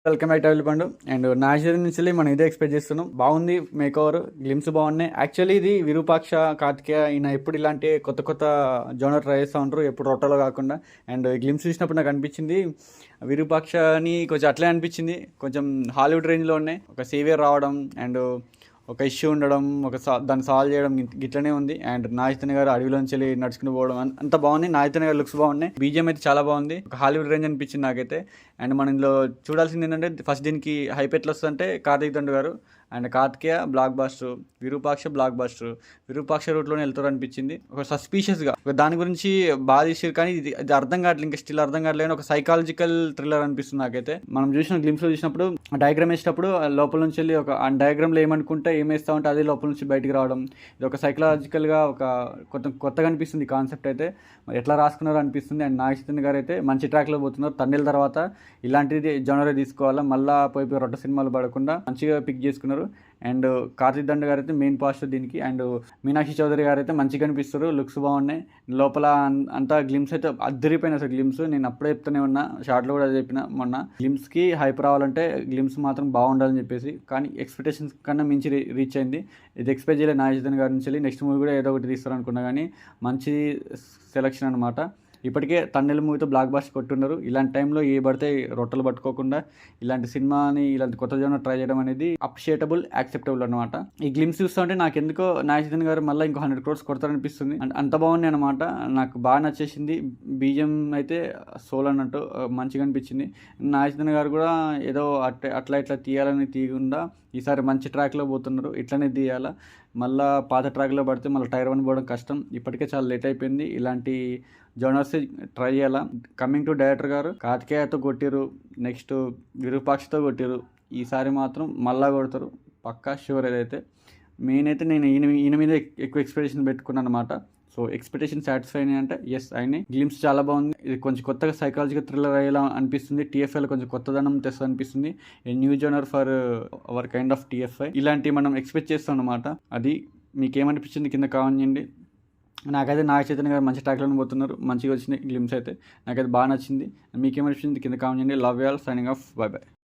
Welcome back to పండు. And Nazar నుంచి మనం ఇదే ఎక్స్పెక్ట్ చేస్తున్నాం. బాగుంది మేక్ ఓవర్, గ్లిమ్స్ బాగున్నాయి. యాక్చువల్లీ ఇది విరూపాక్ష కార్తికేయ ఈయన ఎప్పుడు ఇలాంటి కొత్త కొత్త జోనర్ ట్రై చేస్తూ ఉంటారు, ఎప్పుడు రొట్టలో కాకుండా. అండ్ గ్లిమ్స్ చూసినప్పుడు నాకు అనిపించింది విరూపాక్ష అని కొంచెం అట్లే అనిపించింది, కొంచెం హాలీవుడ్ రేంజ్లో ఉన్నాయి. ఒక సేవియర్ రావడం అండ్ ఒక ఇష్యూ ఉండడం, దాన్ని సాల్వ్ చేయడం గిట్లనే ఉంది. అండ్ నాగచైతన్య గారు అడవిలోంచి వెళ్ళి నడుచుకుని పోవడం అంత బాగుంది. నాగచైతన్య గారు లుక్స్ బాగున్నాయి. బీజిఎం అయితే చాలా బాగుంది, ఒక హాలీవుడ్ రేంజ్ అనిపించింది నాకైతే. అండ్ మనం ఇందులో చూడాల్సింది ఏంటంటే, ఫస్ట్ దీనికి హైప్ ఎట్లా వస్తుందంటే Karthik Dandu garu and Karthikeya blockbuster, Virupaksha blockbuster, Virupaksha రూట్లోనే వెళ్తారు అనిపించింది. ఒక సస్పీషియస్గా దాని గురించి బాగా తీసారు, కానీ ఇది అర్థం కావట్లేదు, ఇంకా స్టిల్ అర్థం కావట్లేదు. ఒక సైకాలజికల్ థ్రిల్లర్ అనిపిస్తుంది నాకైతే. మనం చూసిన గ్లిమ్స్లో చూసినప్పుడు డయాగ్రామ్ వేసినప్పుడు లోపల నుంచి వెళ్ళి ఒక డయాగ్రామ్లో ఏమనుకుంటే ఏమేస్తా ఉంటే అదే లోపల నుంచి బయటికి రావడం, ఇది ఒక సైకలాజికల్గా ఒక కొత్తగా అనిపిస్తుంది కాన్సెప్ట్ అయితే. మరి ఎట్లా రాసుకున్నారో అనిపిస్తుంది. అండ్ నాగచైతన్య గారు అయితే మంచి ట్రాక్లో పోతున్నారు. తన్నేళ్ళ తర్వాత ఇలాంటిది జనరే తీసుకోవాలా, మళ్ళీ పోయి రొట్ట సినిమాలు పడకుండా మంచిగా పిక్ చేసుకున్నారు. అండ్ కార్తీక్ దండ గారు అయితే మెయిన్ పాస్టర్ దీనికి. అండ్ మీనాక్షి చౌదరి గారు అయితే మంచిగా కనిపిస్తారు, లుక్స్ బాగున్నాయి. లోపల అంతా గ్లిమ్స్ అయితే అద్దరిపోయిన అసలు గ్లిమ్స్. నేను అప్పుడే చెప్తూనే ఉన్నా, షార్ట్లో కూడా చెప్పిన మొన్న, గ్లిమ్స్కి హైప్ రావాలంటే గ్లిమ్స్ మాత్రం బాగుండాలని చెప్పేసి. కానీ ఎక్స్పెక్టేషన్స్ కన్నా మించి రీచ్ అయింది. ఇది ఎక్స్పెక్ట్ చేయలేదు నాగచైతన్య గారి నుంచి. నెక్స్ట్ మూవీ కూడా ఏదో ఒకటి తీస్తారు అనుకున్నా, కానీ మంచి సెలెక్షన్ అనమాట. ఇప్పటికే తన్నెల మూవీతో బ్లాక్ బాస్టర్ కొట్టున్నారు. ఇలాంటి టైంలో ఏ పడితే రొట్టెలు పట్టుకోకుండా ఇలాంటి సినిమాని, ఇలాంటి కొత్త జోనర్ ట్రై చేయడం అనేది అప్రిషియేటబుల్, యాక్సెప్టబుల్ అనమాట. ఈ గ్లిమ్స్ చూస్తుంటే నాకు ఎందుకో నాగచైతన్య గారు మళ్ళీ ఇంకో 100 crores కొడతారనిపిస్తుంది. అంత బాగున్నాయి అనమాట. నాకు బాగా నచ్చేసింది. బీజిఎం అయితే సోల్ అన్నట్టు మంచిగా అనిపించింది. నాగచైతన్య గారు కూడా ఏదో అట్లా ఇట్లా తీయాలని తీయకుండా ఈసారి మంచి ట్రాక్లో పోతున్నారు, ఇట్లనే తీయాలా. మళ్ళీ పాత ట్రాక్లో పడితే మళ్ళీ టైర్ 1 పోవడం కష్టం. ఇప్పటికే చాలా లేట్ అయిపోయింది. ఇలాంటి జోనర్స్ ట్రై చేయాలా. కమింగ్ టు డైరెక్టర్ గారు, కార్తికేయతో కొట్టిరు, నెక్స్ట్ విరూపాక్షతో కొట్టిరు, ఈసారి మాత్రం మళ్ళా కొడతారు పక్కా షూర్. ఏదైతే మెయిన్ అయితే నేను ఈయన మీద ఎక్కువ ఎక్స్పెక్టేషన్ పెట్టుకున్నాను అనమాట. సో ఎక్స్పెక్టేషన్ సాటిస్ఫై అయినాయి అంటే ఎస్ అయినాయి. గ్లిమ్స్ చాలా బాగుంది. ఇది కొంచెం కొత్తగా సైకాలజికల్ థ్రిల్లర్ అయ్యేలా అనిపిస్తుంది. టీఎఫ్ఐలో కొంచెం కొత్తదనం తెస్తుంది అనిపిస్తుంది. A new genre for hour kind of TFI. ఇలాంటివి మనం ఎక్స్పెక్ట్ చేస్తాం అనమాట. అది మీకేమనిపించింది కింద కామెంట్ చేయండి. నాకైతే నాగచైతన్య గారు మంచి ట్రాక్లను పోతున్నారు, మంచిగా వచ్చినాయి గ్లిమ్స్ అయితే. నాకైతే బాగా నచ్చింది. మీకేమనిపించింది కింద కామెంట్ చేయండి. Love you all, signing off, by by.